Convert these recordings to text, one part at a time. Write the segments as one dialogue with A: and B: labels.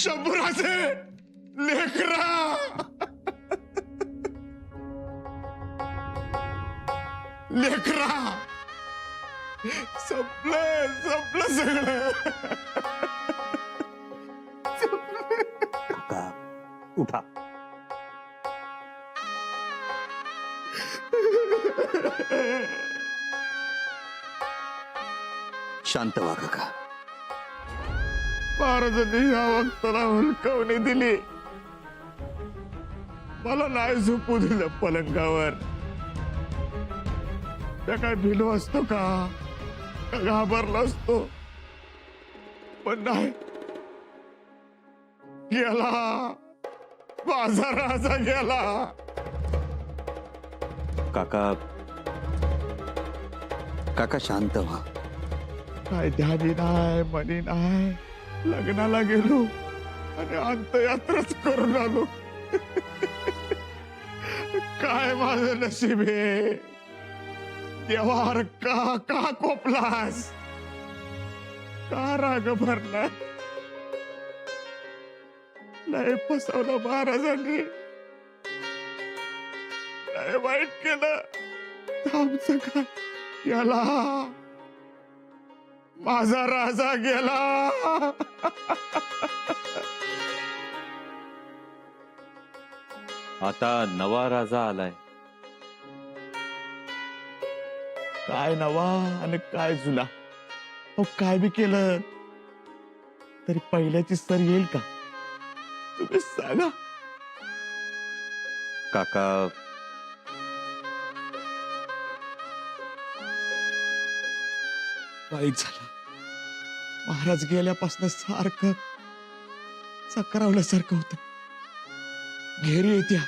A: शंभूराजे लेकरा लेकरा संपलं संपलं सगळं.
B: काका उठा. शांत व्हा काका.
A: महाराजांनी या वक्ताला हुलकावणी दिली. मला नाही झोपू दिलं पलंगावर. त्या काय भिलो असतो का घाबरलो असतो, पण नाही. गेला माझा राजा गेला.
B: काका काका शांत व्हा.
A: काय ध्यानी नाही मनी नाही. लग्नाला गेलो आणि अंत्ययात्राच करून आलो. काय माझं नशीब आहे. देवार का का कोपलास, का राग भरला. लय फसवलं महाराजांनी, लय वाईट केलं. आमचं काय गेला माझा राजा गेला.
B: आता नवा राजा आलाय.
A: काय नवा आणि काय जुना. अहो काय बी केलं तरी पहिल्याची सर येईल का, तुम्ही सांगा.
B: काका
A: वाईट झालं. महाराज गेल्यापासून सारखं चक्रावल्यासारखं होत. घेरी येत्या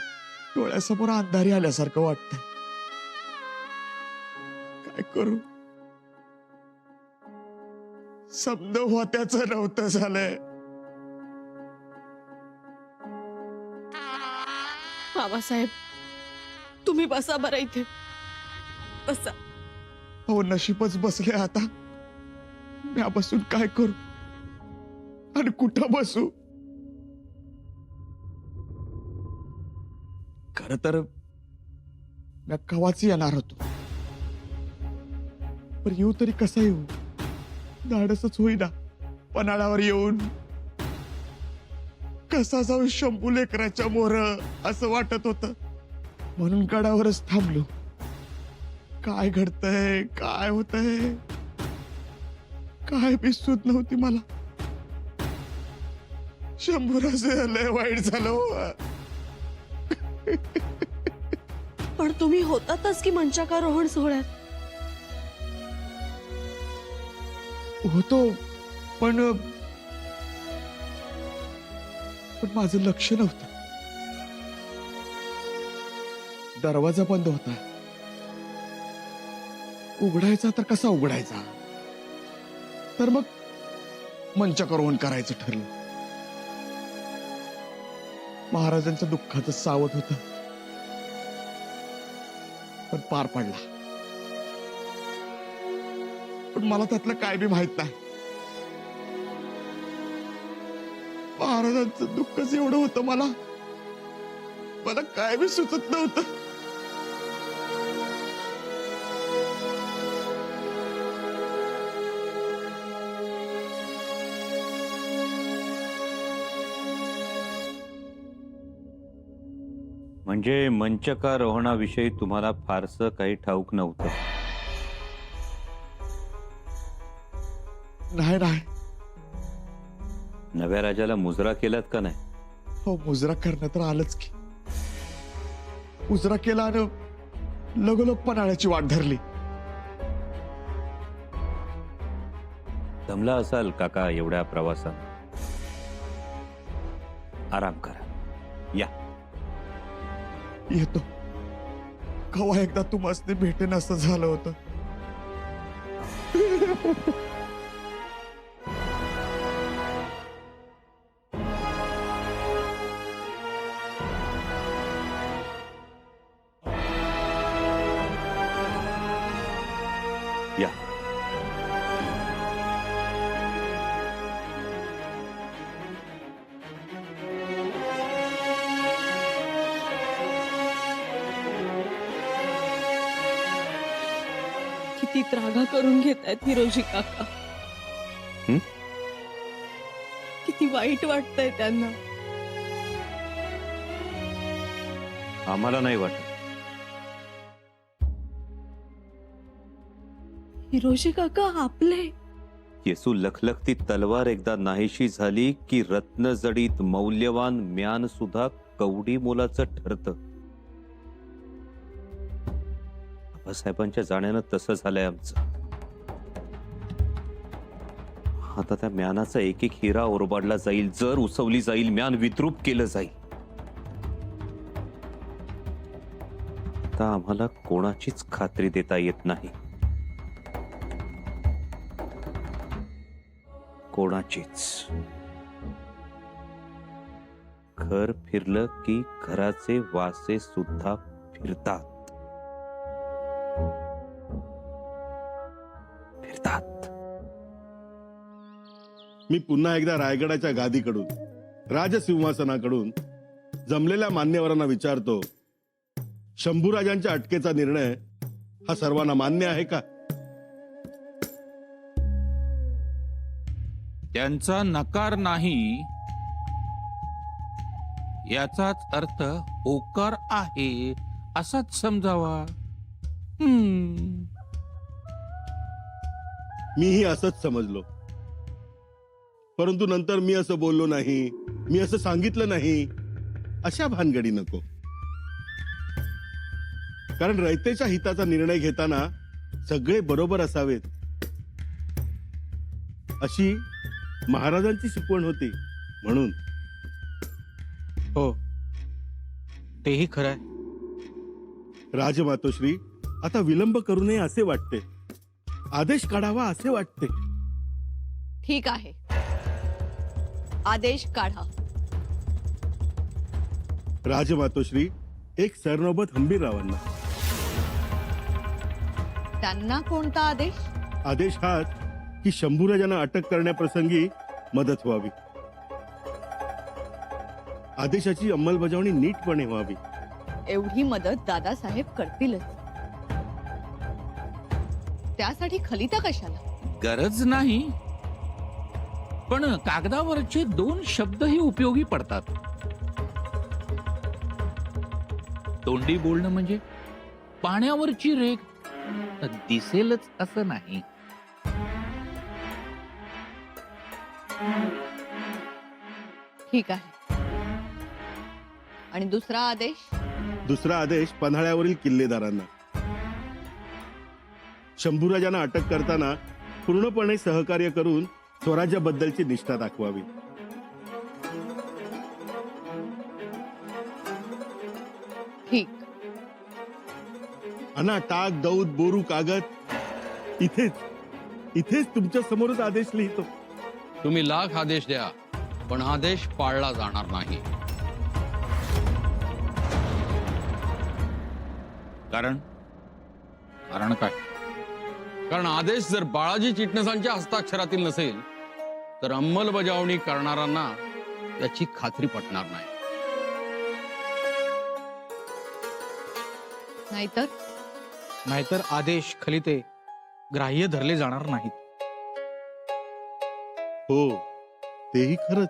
A: डोळ्यासमोर अंधारी आल्यासारखं वाटत. काय करू. समज होत्याचं नव्हतं झालंय.
C: बाबासाहेब तुम्ही बसा बरं इथे बसा.
A: हो नशीबच बसले आता. म्या बसून काय करू आणि कुठं बसू. खर तर म्या कवाच येणार होतो, पण येऊ तरी कसा येऊ. धाडसच होईना. पन्हाळ्यावर येऊन कसा जाऊ शंभू लेकराच्या मोर असं वाटत होत. म्हणून गडावरच थांबलो. काय घडतंय काय होतंय काय बी सूद नव्हती मला. शंभूराजे लय वाईट झालं हो.
C: पण तुम्ही होतातच की मंचाकारोहण सोहळ्यात.
A: होतो पण माझं लक्ष नव्हतं. दरवाजा बंद होता. उघडायचा तर कसा उघडायचा. तर मग मंचाकारोहण करायचं ठरलं. महाराजांच्या दुःखाचं सावट होतं, पण पार पडला. पण मला त्यातलं काय बी माहित नाही. महाराजांचं दुःखच एवढं होतं मला काय बी सुचत नव्हतं.
B: म्हणजे मंचकारोहणाविषयी तुम्हाला फारसं काही ठाऊक नव्हतं.
A: नाही नाही.
B: नव्या राजाला मुजरा केलात का नाही?
A: हो मुजरा करणं तर आलंच की. मुजरा केला आणि लगोलग पन्हाळ्याची वाट धरली.
B: दमला असाल काका एवढ्या प्रवासात. आराम करा. या
A: येतो. कवा एकदा तू मस्ती भेटेन असं झालं होतं.
B: या.
C: किती त्रागा करून घेतायत हिरोजी काका.
B: हं?
C: किती वाईट वाटतंय त्यांना.
B: आम्हाला नाही वाटत.
C: हिरोजी काका आपले.
B: येसू लखलखती तलवार एकदा नाहीशी झाली की रत्नजडीत मौल्यवान म्यान सुद्धा कवडी मोलाचं ठरतं. बाबासाहेबांच्या जाण्यानं तसं झालंय आमचं. आता त्या म्यानाचा एक एक हिरा ओरबाडला जाईल, जर उसवली जाईल, म्यान विद्रूप केलं जाईल. आता आम्हाला कोणाचीच खात्री देता येत नाही. कोणाचीच. घर फिरलं की घराचे वासे सुद्धा फिरतात.
D: मी पुन्हा एकदा रायगडाच्या गादीकडून, राजसिंहासनाकडून जमलेल्या मान्यवरांना विचारतो, शंभूराजांच्या अटकेचा निर्णय हा सर्वांना मान्य आहे का?
E: त्यांचा नकार नाही याचाच अर्थ होकार आहे असाच समजावा.
D: मीही असंच समजलो, परंतु नंतर मी असं बोललो नाही, मी असं सांगितलं नाही, अशा भानगडी नको. कारण रयतेच्या हिताचा निर्णय घेताना सगळे बरोबर असावेत, अशी महाराजांची शिकवण होती. म्हणून
F: हो, तेही खरंय.
D: राजमातोश्री, आता विलंब करू नये असे वाटते, आदेश काढावा असे वाटते.
G: ठीक आहे, आदेश काढा.
D: राजमातोश्री, एक सरनौबत हंबीररावांना.
G: त्यांना कोणता आदेश?
D: आदेश हाच की शंभूराजांना अटक करण्याप्रसंगी मदत व्हावी. आदेशाची अंमलबजावणी नीटपणे व्हावी.
G: एवढी मदत दादासाहेब करतीलच. त्यासाठी खलिता कशाला?
E: गरज नाही, पण कागदावरचे 2 शब्दही उपयोगी पडतात. तोंडी बोलणं म्हणजे पाण्यावरची रेघ दिसेलच असं नाही.
G: ठीक आहे. आणि दुसरा आदेश?
D: दुसरा आदेश पन्हाळ्यावरील किल्लेदारांना. शंभूराजांना अटक करताना पूर्णपणे सहकार्य करून स्वराज्याबद्दलची निष्ठा दाखवावी.
G: ठीक.
D: अना टाक दौत बोरू कागद इथेच तुमच्या समोरच आदेश लिहितो.
H: तुम्ही लाख आदेश द्या, पण आदेश पाळला जाणार नाही.
E: कारण काय?
H: कारण आदेश जर बाळाजी चिटणसांच्या हस्ताक्षरातील नसेल तर अंमलबजावणी करणाऱ्यांना याची खात्री पटणार नाही.
G: नाहीतर
F: आदेश खलिते ग्राह्य धरले जाणार नाहीत.
D: हो, तेही खरंच.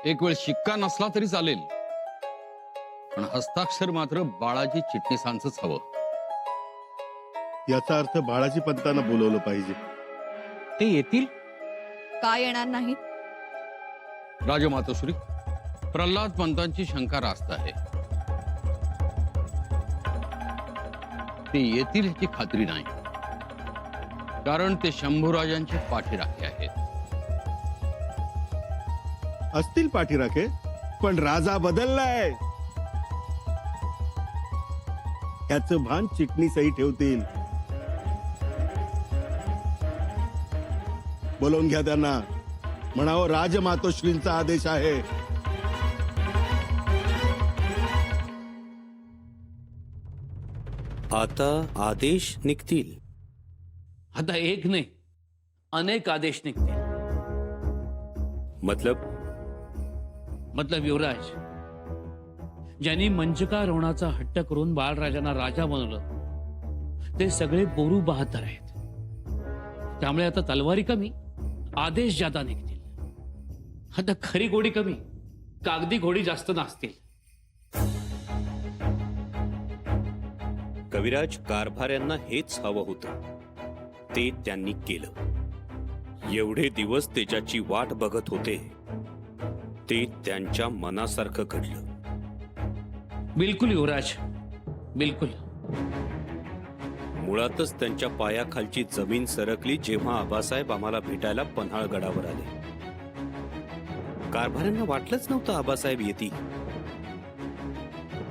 H: एक वेळ शिक्का नसला तरी चालेल, पण हस्ताक्षर मात्र बाळाजी चिटणीसांचंच हवं.
D: याचा अर्थ बाळाजी पंतांना बोलवलं पाहिजे.
F: ते येतील.
G: का येणार नाहीत?
H: राजमातोश्री, प्रल्हाद पंतांची शंका रास्त आहे. ते येतील याची खात्री नाही, कारण ते शंभूराजांचे पाठीराखे आहेत.
D: असतील पाठीराखे, पण राजा बदललाय याचं भान चिटणीसही ठेवतील. बोलवून घ्या त्यांना, म्हणावं राजमातोश्रींचा आदेश आहे.
I: आता आदेश निघतील.
J: आता एक नाही, अनेक आदेश निघतील. मतलब युवराज, ज्यांनी मंचकारोहणाचा हट्ट करून बाळराजांना राजा बनवलं, ते सगळे बोरू बहादर आहेत. त्यामुळे आता तलवारी कमी, आदेश जादा निघतील. आता खरी घोडी कमी, कागदी घोडी जास्त नाचतील.
B: कविराज, कारभाऱ्यांना हेच हवं होतं, ते त्यांनी केलं. एवढे दिवस ते ज्याची वाट बघत होते ते त्यांच्या मनासारखं घडलं.
J: बिलकुल युवराज, बिलकुल.
B: मुळातच त्यांच्या पायाखालची जमीन सरकली जेव्हा आबासाहेब आम्हाला भेटायला पन्हाळगडावर आले. कारभाऱ्यांना वाटलंच नव्हतं आबासाहेब येतील,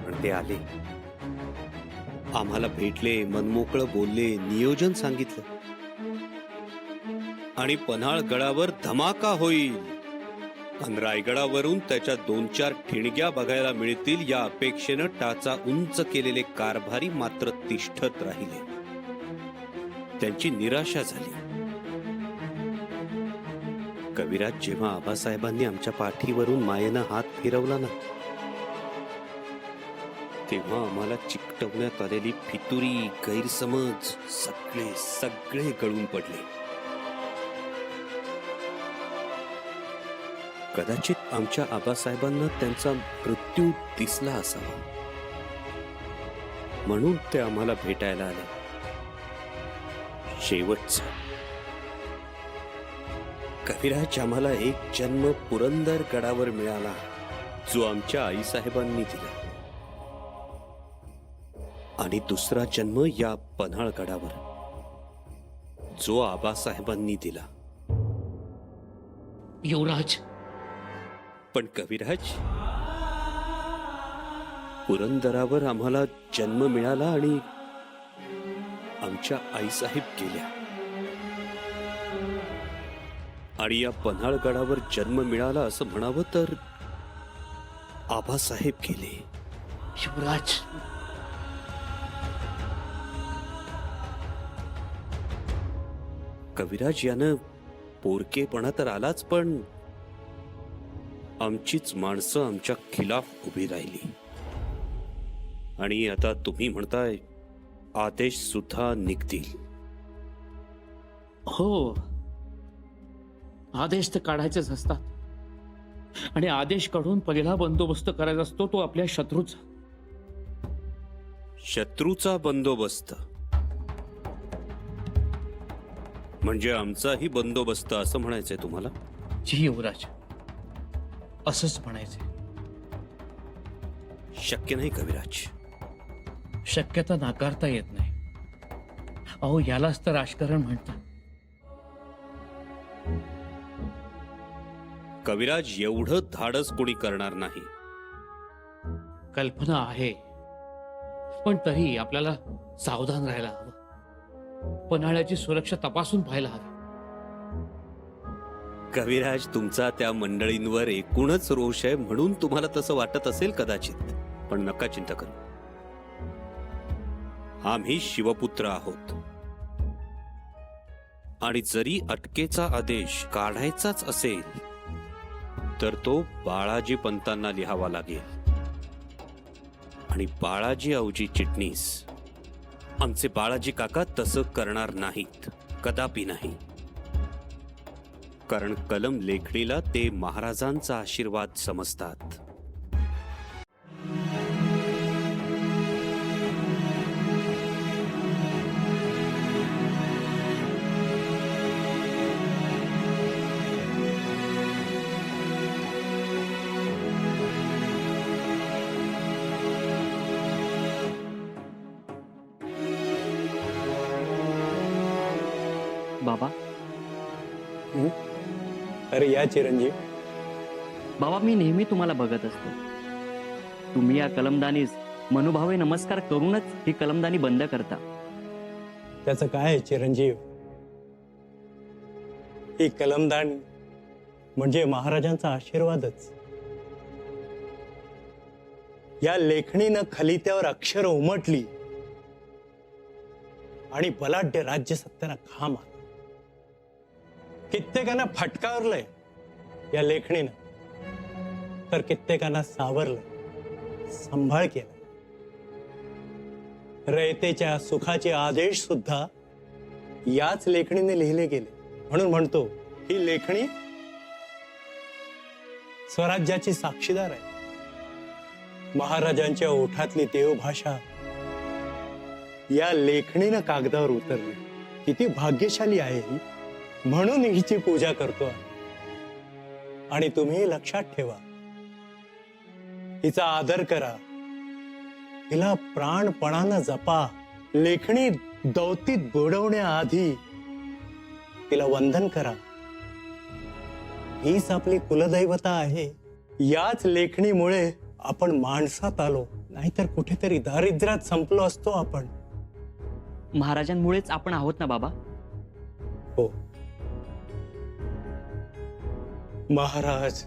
B: पण ते आले. आम्हाला भेटले, मनमोकळं बोलले, नियोजन सांगितलं आणि पन्हाळगडावर धमाका होईल आणि रायगडावरून त्याच्या 2-4 ठिणग्या बघायला मिळतील या अपेक्षेनं टाचा उंच केलेले कारभारी मात्र तिष्ठत राहिले. त्यांची निराशा झाली. कविराज, जेव्हा आबासाहेबांनी आमच्या पाठीवरून मायेनं हात फिरवला ना, तेव्हा आम्हाला चिकटवण्यात आलेली फितुरी, गैरसमज सगळे गळून पडले. कदाचित आमच्या आबासाहेबांना त्यांचा मृत्यू दिसला असावा, म्हणून ते आम्हाला भेटायला आले. शेवटचा. कविराज, आम्हाला एक जन्म पुरंदर गडावर मिळाला, जो आमच्या आईसाहेबांनी दिला, आणि दुसरा जन्म या पन्हाळगडावर, जो आबासाहेबांनी दिला.
J: युवराज,
B: पण कविराज, पुरंदरावर आम्हाला जन्म मिळाला आणि आमच्या आईसाहेब गेल्या, आणि या पन्हाळगडावर जन्म मिळाला असं म्हणावं तर आबासाहेब गेले.
J: युवराज,
B: कविराज, यानं पोरकेपणा तर आलाच, पण आमचीच माणसं आमच्या खिलाफ उभी राहिली. आणि आता तुम्ही म्हणताय आदेश सुद्धा निघतील.
J: हो, आदेश तर काढायचेच असतात, आणि आदेश काढून पहिला बंदोबस्त करायचा असतो तो आपल्या
B: शत्रूचा बंदोबस्त म्हणजे आमचाही बंदोबस्त असं म्हणायचंय तुम्हाला?
J: जी युवराज, असंच म्हणायचंय.
B: शक्य नाही कविराज.
J: शक्यता नाकारता येत नाही. अहो, यालाच तर राजकारण म्हणतात.
B: कविराज, एवढं धाडस कोणी करणार नाही.
J: कल्पना आहे, पण तरी आपल्याला सावधान राहायला हवं. पन्हाळ्याची सुरक्षा तपासून पाहायला हवी.
B: कविराज, तुमचा त्या मंडळींवर एकूणच रोष आहे म्हणून तुम्हाला तसं वाटत असेल कदाचित, पण नका चिंता करू. आम्ही शिवपुत्र आहोत, आणि जरी अटकेचा आदेश काढायचाच असेल तर तो बाळाजी पंतांना लिहावा लागेल. आणि बाळाजी औजी चिटणीस, आमचे बाळाजी काका तसं करणार नाहीत, कदापि नाही. कारण कलम लेखणीला ते महाराजांचा आशीर्वाद समजतात.
K: बाबा,
L: अरे या चिरंजीव.
K: बाबा, मी नेहमी तुम्हाला बघत असतो. तुम्ही या कलमदानीस मनोभावे नमस्कार करूनच ही कलमदानी बंद करता.
L: त्याचं काय आहे चिरंजीव? ही कलमदानी म्हणजे महाराजांचा आशीर्वादच. या लेखणीनं खलित्यावर अक्षर उमटली आणि बलाढ्य राज्य सत्तेला घाम आला. कित्येकांना फटकारलंय या लेखणीनं, तर कित्येकांना सावरलंय, सांभाळ केलं. रयतेच्या सुखाचे आदेश सुद्धा याच लेखणीने लिहिले गेले. म्हणून म्हणतो ही लेखणी स्वराज्याची साक्षीदार आहे. महाराजांच्या ओठातली देवभाषा या लेखणीनं कागदावर उतरली. किती भाग्यशाली आहे ही. म्हणून हिची पूजा करतो. आणि तुम्ही लक्षात ठेवा, हिचा आदर करा, हिला प्राणपणानं जपा. लेखणी दौतीत बुडवण्याआधी तिला वंदन करा. हीच आपली कुलदैवता आहे. याच लेखणीमुळे आपण माणसात आलो, नाहीतर कुठेतरी दारिद्र्यात संपलो असतो आपण.
K: महाराजांमुळेच आपण आहोत ना बाबा.
L: हो महाराज,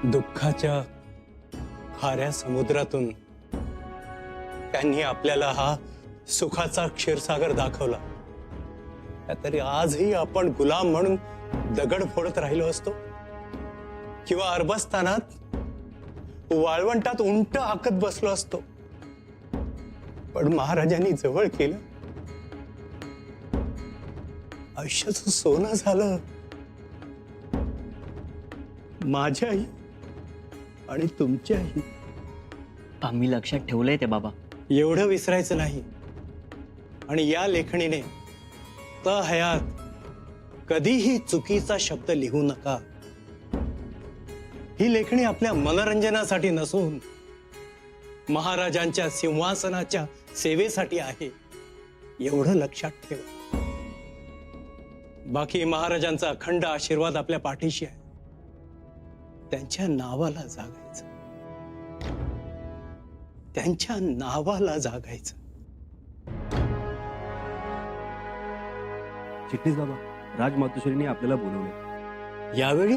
L: दुःखाच्या खाऱ्या समुद्रातून त्यांनी आपल्याला हा सुखाचा क्षीरसागर दाखवला. तरी आजही आपण गुलाम म्हणून दगड फोडत राहिलो असतो, किंवा अरबस्तानात वाळवंटात उंट हाकत बसलो असतो. पण महाराजांनी जवळ केलं, आयुष्याचं सोनं झालं. माझ्याही आणि तुमच्याही.
K: आम्ही लक्षात ठेवलंय ते बाबा.
L: एवढं विसरायचं नाही. आणि या लेखणीने हयात कधीही चुकीचा शब्द लिहू नका. ही लेखणी आपल्या मनोरंजनासाठी नसून महाराजांच्या सिंहासनाच्या सेवेसाठी आहे, एवढं लक्षात ठेवा. बाकी महाराजांचा अखंड आशीर्वाद आपल्या पाठीशी आहे. त्यांच्या नावाला जागायचं, त्यांच्या नावाला जागायचं.
M: चिटणीस बाबा, राजमातोश्रीने आपल्याला बोलवले.
L: यावेळी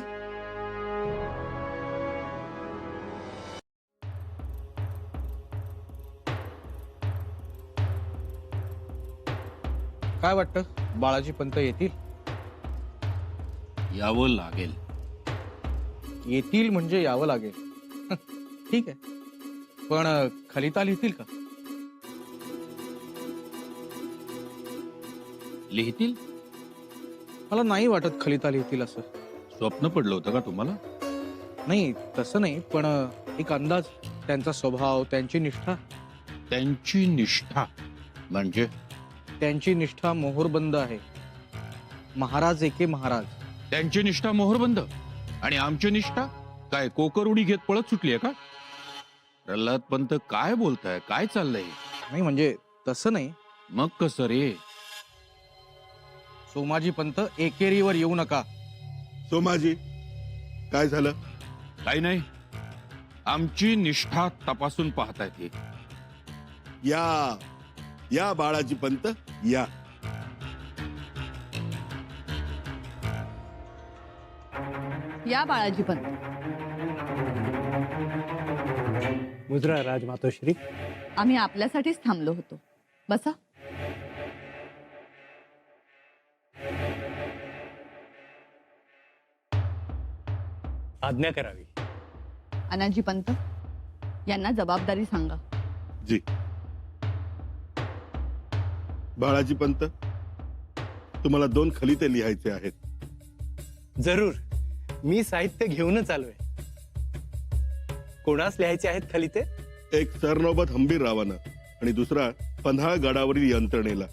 F: काय वाटतं, बाळाजी पंत येतील?
E: यावं लागेल.
F: येतील म्हणजे यावं लागेल. ठीक आहे, पण खलिता लिहितील का?
E: लिहितील?
F: मला नाही वाटत खलिता लिहितील असं.
E: स्वप्न पडलं होतं का तुम्हाला?
F: नाही, तसं नाही, पण एक अंदाज. त्यांचा स्वभाव, त्यांची निष्ठा.
E: त्यांची निष्ठा म्हणजे?
F: त्यांची निष्ठा मोहरबंद आहे. महाराज एके महाराज.
E: त्यांची निष्ठा मोहरबंद आणि आमची निष्ठा काय कोकर उडी घेत पळत सुटली आहे का? प्रल्हाद पंत काय बोलताय? काय चाललंय?
F: नाही म्हणजे तसं नाही.
E: मग कसं रे?
F: सोमाजी पंत एकेरीवर येऊ नका.
D: सोमाजी, काय झालं?
E: काही नाही, आमची निष्ठा तपासून पाहतायत हे.
D: या या बाळाजी पंत, या.
G: या बाळाजी पंत.
L: मुद्रा राजमातोश्री.
G: आम्ही आपल्यासाठीच थांबलो होतो. बसा.
L: आज्ञा करावी.
G: अनाजी पंत, यांना जबाबदारी सांगा.
D: जी. बाळाजी पंत, तुम्हाला 2 खलिते लिहायचे आहेत.
L: जरूर, मी साहित्य घेऊनच आलोय. कोणास लिहायचे आहेत खलिते?
D: एक सरनौबत हंबीररावानं आणि दुसरा पन्हाळ गडावरील यंत्रणेला.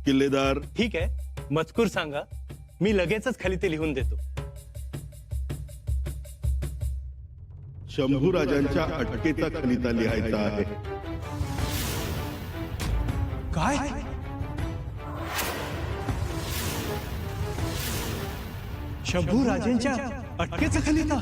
D: किल्लेदार.
L: ठीक आहे, मजकूर सांगा, मी लगेचच खलिते लिहून देतो.
D: शंभूराजांच्या अटकेचा खलिता लिहायचा आहे.
L: काय? शंभूराजांच्या अटकेचा खलिता?